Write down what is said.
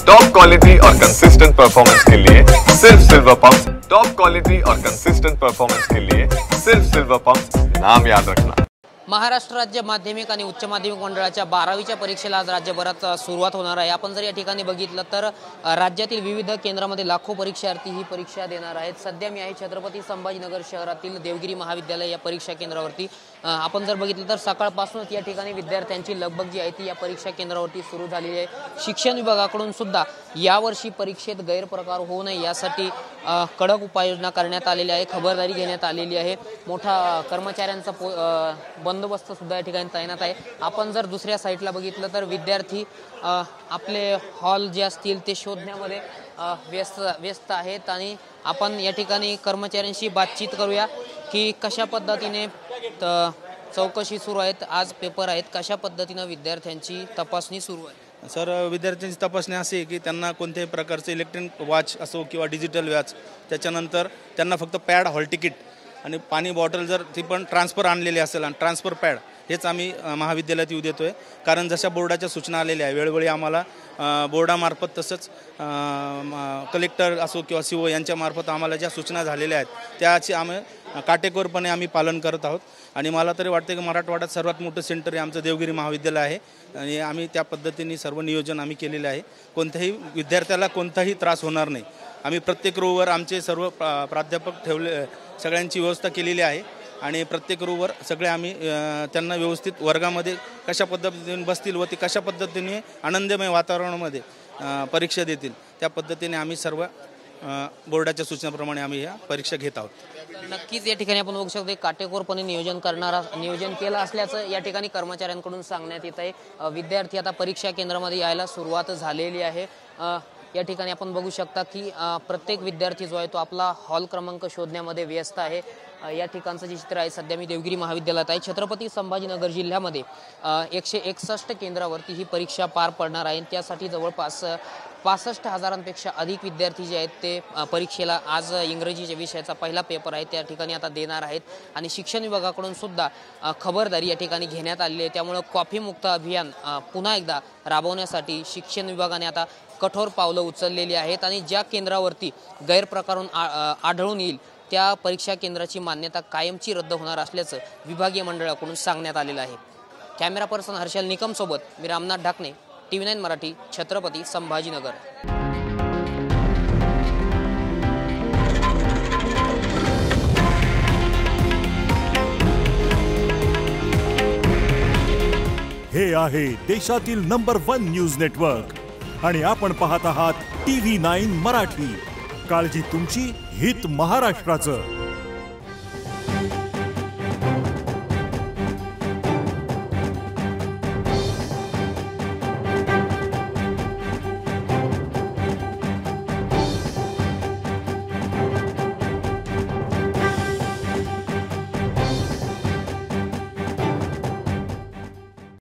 Top quality और consistent performance के लिए सिर्फ सिल्वर पंप। टॉप क्वालिटी और कंसिस्टेंट परफॉर्मेंस के लिए सिर्फ सिल्वर पंप, नाम याद रखना। महाराष्ट्र राज्य माध्यमिक आणि उच्च माध्यमिक मंडळाच्या 12वीच्या परीक्षेला आज राज्यभरात सुरुवात होणार आहे। आपण जर या ठिकाणी बघितलं तर राज्यातील विविध केंद्रामध्ये लाखो परीक्षार्थी ही परीक्षा देणार आहेत। सध्या मी आहे छत्रपती संभाजीनगर शहरातील देवगिरी महाविद्यालय या परीक्षा केंद्रावरती। आपण जर बघितलं तर सकाळपासूनच या ठिकाणी विद्यार्थ्यांची लगबग जी आहे ती या परीक्षा केंद्रावरती सुरू झालेली आहे। शिक्षण विभागाकडून सुद्धा यावर्षी परीक्षेत गैरप्रकार होऊ नये यासाठी कडक उपाययोजना करण्यात आलेली आहे, खबरदारी घेण्यात आलेली आहे। मोठा कर्मचाऱ्यांचा बंदोबस्त सुद्धा या ठिकाणी तैनात आहे। आपण जर दुसऱ्या साईडला बघितलं तर विद्यार्थी आपले हॉल जे असतील ते शोधण्यामध्ये व्यस्त आहेत आणि आपण या ठिकाणी कर्मचाऱ्यांशी बातचीत करूया की कशा पद्धतीने चौकशी सुरू आहेत, आज पेपर आहेत, कशा पद्धतीने विद्यार्थ्यांची तपासणी सुरू आहे। सर, विद्यार्थ्यांची तपासणी अशी आहे की त्यांना कोणत्याही प्रकारचे इलेक्ट्रॉनिक वॉच असो किंवा डिजिटल वॉच, त्याच्यानंतर त्यांना फक्त पॅड, हॉल तिकीट आणि पाणी बॉटल जर ती पण ट्रान्सफर आणलेली असेल आणि ट्रान्सफर पॅड हेच आम्ही महाविद्यालयात येऊ देतो आहे। कारण जशा बोर्डाच्या सूचना आलेल्या आहे वेळोवेळी आम्हाला बोर्डामार्फत तसंच कलेक्टर असो किंवा CO यांच्यामार्फत आम्हाला ज्या सूचना झालेल्या आहेत त्याची आम्ही काटेकोरपणे आम्ही पालन करत आहोत। आणि मला तरी वाटते की मराठवाड्यात सर्वात मोठं सेंटर हे आमचं देवगिरी महाविद्यालय आहे आणि आम्ही त्या पद्धतीने सर्व नियोजन आम्ही केलेलं आहे। कोणत्याही विद्यार्थ्याला कोणताही त्रास होणार नाही। आम्ही प्रत्येक रोवर आमचे सर्व प्राध्यापक ठेवले, सगळ्यांची व्यवस्था केलेली आहे आणि प्रत्येक रोवर सगळे आम्ही त्यांना व्यवस्थित वर्गामध्ये कशा पद्धतीने बसतील व ते कशा पद्धतीने आनंदमय वातावरणामध्ये परीक्षा देतील त्या पद्धतीने आम्ही सर्व बोर्डाच्या सूचनाप्रमाणे आम्ही या परीक्षा घेत आहोत। नक्कीच या ठिकाणी आपण बघू शकतो काटेकोरपणे नियोजन केलं असल्याचं या ठिकाणी कर्मचाऱ्यांकडून सांगण्यात येत आहे। विद्यार्थी आता परीक्षा केंद्रामध्ये यायला सुरुवात झालेली आहे। या ठिकाणी आपण बघू शकता की प्रत्येक विद्यार्थी जो आहे तो आपला हॉल क्रमांक शोधण्यामध्ये व्यस्त आहे। या ठिकाणचं जे चित्र आहे, सध्या मी देवगिरी महाविद्यालयात आहे। छत्रपती संभाजीनगर जिल्ह्यामध्ये 161 केंद्रावरती ही परीक्षा पार पडणार आहे। त्यासाठी जवळपास 65,000पेक्षा अधिक विद्यार्थी जे आहेत ते परीक्षेला आज इंग्रजीच्या विषयाचा पहिला पेपर आहे त्या ठिकाणी आता देणार आहेत आणि शिक्षण विभागाकडून सुद्धा खबरदारी या ठिकाणी घेण्यात आलेली आहे। त्यामुळे कॉफी मुक्त अभियान पुन्हा एकदा राबवण्यासाठी शिक्षण विभागाने आता कठोर पावलं उचललेली आहेत आणि ज्या केंद्रावरती गैरप्रकार आढळून येईल त्या परीक्षा केंद्राची मान्यता कायमची रद्द होणार असल्याचं विभागीय मंडळाकडून सांगण्यात आलेलं आहे। कॅमेरा पर्सन हर्षल निकम सोबत मी रामनाथ ढाकणे, TV9 मराठी, छत्रपती संभाजीनगर। हे आहे देशातील नंबर 1 न्यूज नेटवर्क आणि आपण पाहत आहात TV9 मराठी। काळजी तुमची, हित महाराष्ट्राचं।